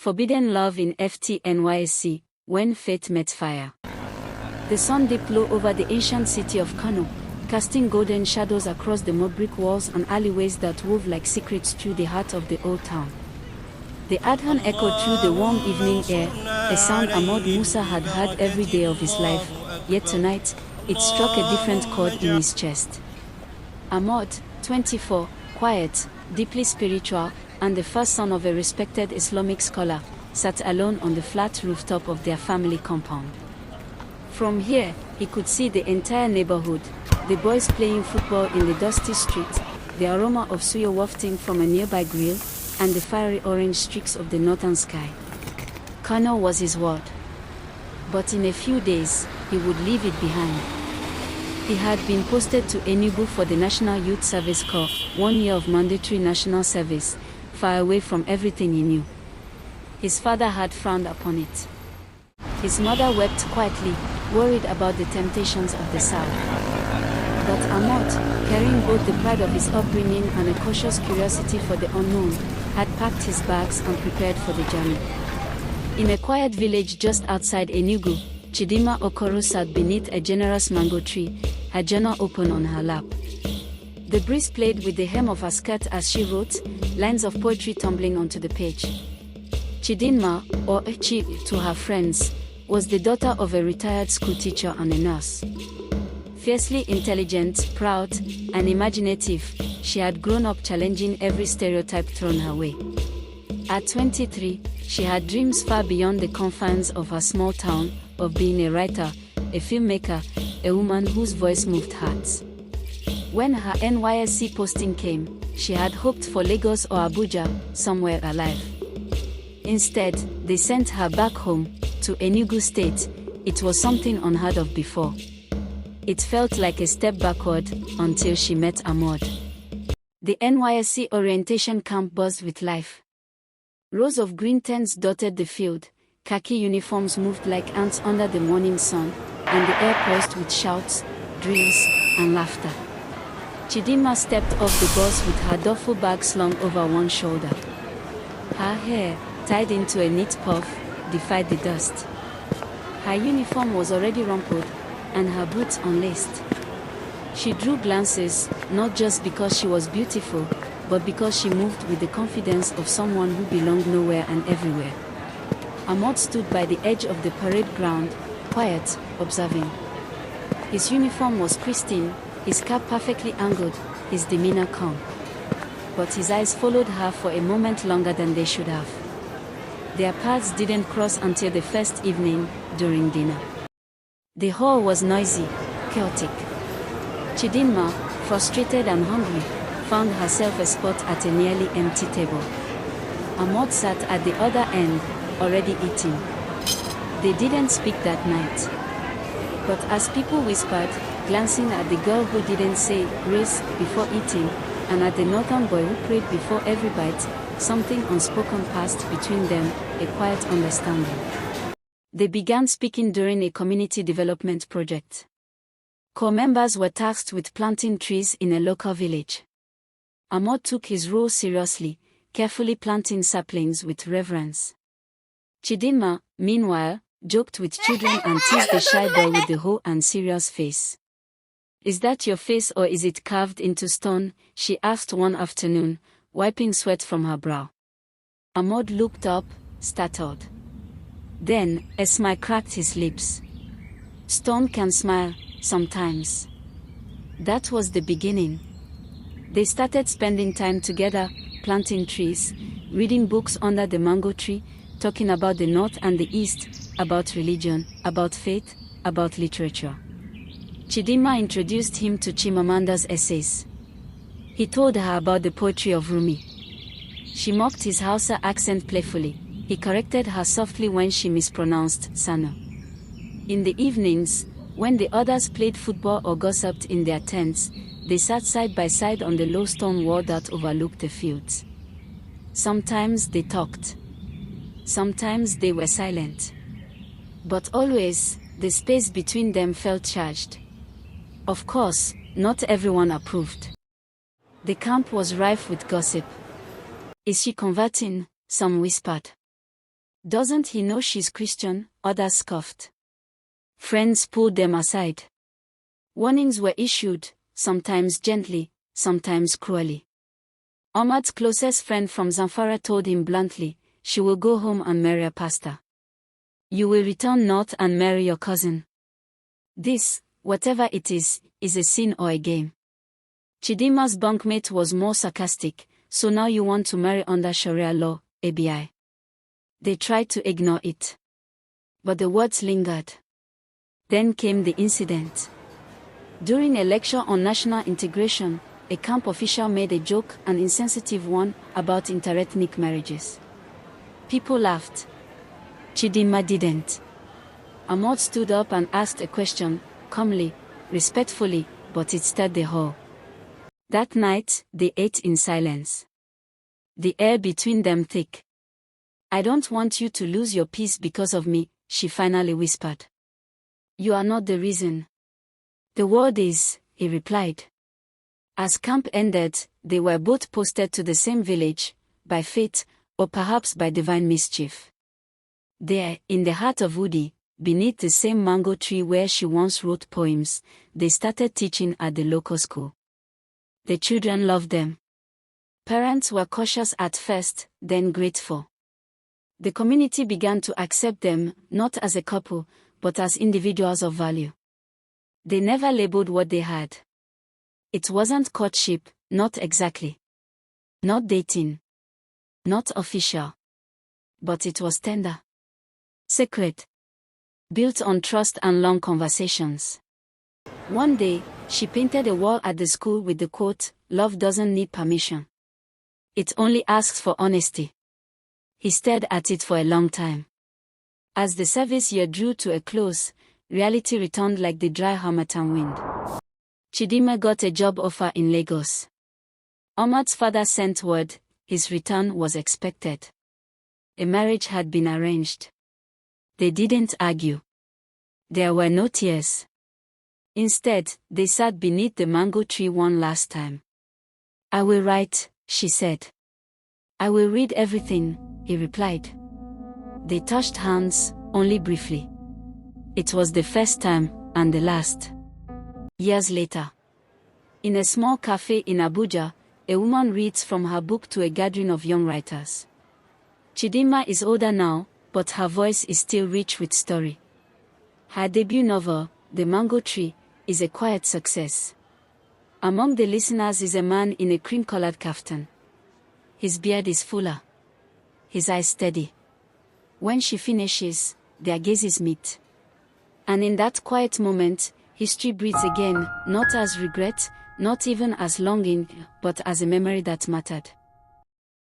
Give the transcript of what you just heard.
Forbidden Love in NYSC, When Fate Met Fire. The sun dipped low over the ancient city of Kano, casting golden shadows across the mud brick walls and alleyways that wove like secrets through the heart of the old town. The adhan echoed through the warm evening air, a sound Ahmad Musa had heard every day of his life, yet tonight, it struck a different chord in his chest. Ahmad, 24, quiet, deeply spiritual, and the first son of a respected Islamic scholar, sat alone on the flat rooftop of their family compound. From here, he could see the entire neighborhood, the boys playing football in the dusty street, the aroma of suya wafting from a nearby grill, and the fiery orange streaks of the northern sky. Kano was his world. But in a few days, he would leave it behind. He had been posted to Enugu for the National Youth Service Corps, 1 year of mandatory national service, far away from everything he knew. His father had frowned upon it. His mother wept quietly, worried about the temptations of the South. But Ahmad, carrying both the pride of his upbringing and a cautious curiosity for the unknown, had packed his bags and prepared for the journey. In a quiet village just outside Enugu, Chidinma Okoro sat beneath a generous mango tree, her journal open on her lap. The breeze played with the hem of her skirt as she wrote, lines of poetry tumbling onto the page. Chidinma, or Chi to her friends, was the daughter of a retired school teacher and a nurse. Fiercely intelligent, proud, and imaginative, she had grown up challenging every stereotype thrown her way. At 23, she had dreams far beyond the confines of her small town, of being a writer, a filmmaker, a woman whose voice moved hearts. When her NYSC posting came, she had hoped for Lagos or Abuja, somewhere alive. Instead, they sent her back home, to Enugu State. It was something unheard of before. It felt like a step backward, until she met Ahmad. The NYSC orientation camp buzzed with life. Rows of green tents dotted the field, khaki uniforms moved like ants under the morning sun, and the air pulsed with shouts, drills, and laughter. Chidinma stepped off the bus with her duffel bag slung over one shoulder. Her hair, tied into a neat puff, defied the dust. Her uniform was already rumpled, and her boots unlaced. She drew glances, not just because she was beautiful, but because she moved with the confidence of someone who belonged nowhere and everywhere. Ahmad stood by the edge of the parade ground, quiet, observing. His uniform was pristine, his cap perfectly angled, his demeanor calm. But his eyes followed her for a moment longer than they should have. Their paths didn't cross until the first evening, during dinner. The hall was noisy, chaotic. Chidinma, frustrated and hungry, found herself a spot at a nearly empty table. Ahmad sat at the other end, already eating. They didn't speak that night. But as people whispered, glancing at the girl who didn't say grace before eating, and at the northern boy who prayed before every bite, something unspoken passed between them, a quiet understanding. They began speaking during a community development project. Corps members were tasked with planting trees in a local village. Ahmad took his role seriously, carefully planting saplings with reverence. Chidinma, meanwhile, joked with children and teased the shy boy with the hoe and serious face. "Is that your face or is it carved into stone?" she asked one afternoon, wiping sweat from her brow. Ahmad looked up, startled. Then, a smile cracked his lips. Stone can smile, sometimes. That was the beginning. They started spending time together, planting trees, reading books under the mango tree, talking about the North and the East, about religion, about faith, about literature. Chidinma introduced him to Chimamanda's essays. He told her about the poetry of Rumi. She mocked his Hausa accent playfully. He corrected her softly when she mispronounced Sano. In the evenings, when the others played football or gossiped in their tents, they sat side by side on the low stone wall that overlooked the fields. Sometimes they talked. Sometimes they were silent. But always, the space between them felt charged. Of course, not everyone approved. The camp was rife with gossip. "Is she converting?" some whispered. Doesn't he know she's Christian? Others scoffed. Friends pulled them aside. Warnings were issued, sometimes gently, sometimes cruelly. Ahmad's closest friend from Zamfara told him bluntly, "She will go home and marry a pastor. You will return north and marry your cousin. This, whatever it is a sin or a game." Chidinma's bunkmate was more sarcastic, "So now you want to marry under Sharia law, ABI." They tried to ignore it. But the words lingered. Then came the incident. During a lecture on national integration, a camp official made a joke, an insensitive one, about interethnic marriages. People laughed. Chidinma didn't. Ahmad stood up and asked a question, calmly, respectfully, but it stirred the hall. That night, they ate in silence. The air between them thick. "I don't want you to lose your peace because of me," she finally whispered. "You are not the reason." "The world is," he replied. As camp ended, they were both posted to the same village, by fate, or perhaps by divine mischief. There, in the heart of Udi, beneath the same mango tree where she once wrote poems, they started teaching at the local school. The children loved them. Parents were cautious at first, then grateful. The community began to accept them, not as a couple, but as individuals of value. They never labeled what they had. It wasn't courtship, not exactly. Not dating. Not official. But it was tender. Sacred. Built on trust and long conversations. One day, she painted a wall at the school with the quote, "Love doesn't need permission. It only asks for honesty." He stared at it for a long time. As the service year drew to a close, reality returned like the dry harmattan wind. Chidinma got a job offer in Lagos. Ahmad's father sent word, his return was expected. A marriage had been arranged. They didn't argue. There were no tears. Instead, they sat beneath the mango tree one last time. "I will write," she said. "I will read everything," he replied. They touched hands, only briefly. It was the first time, and the last. Years later. In a small cafe in Abuja, a woman reads from her book to a gathering of young writers. Chidinma is older now, but her voice is still rich with story. Her debut novel, The Mango Tree, is a quiet success. Among the listeners is a man in a cream-colored kaftan. His beard is fuller. His eyes steady. When she finishes, their gazes meet. And in that quiet moment, history breathes again, not as regret, not even as longing, but as a memory that mattered.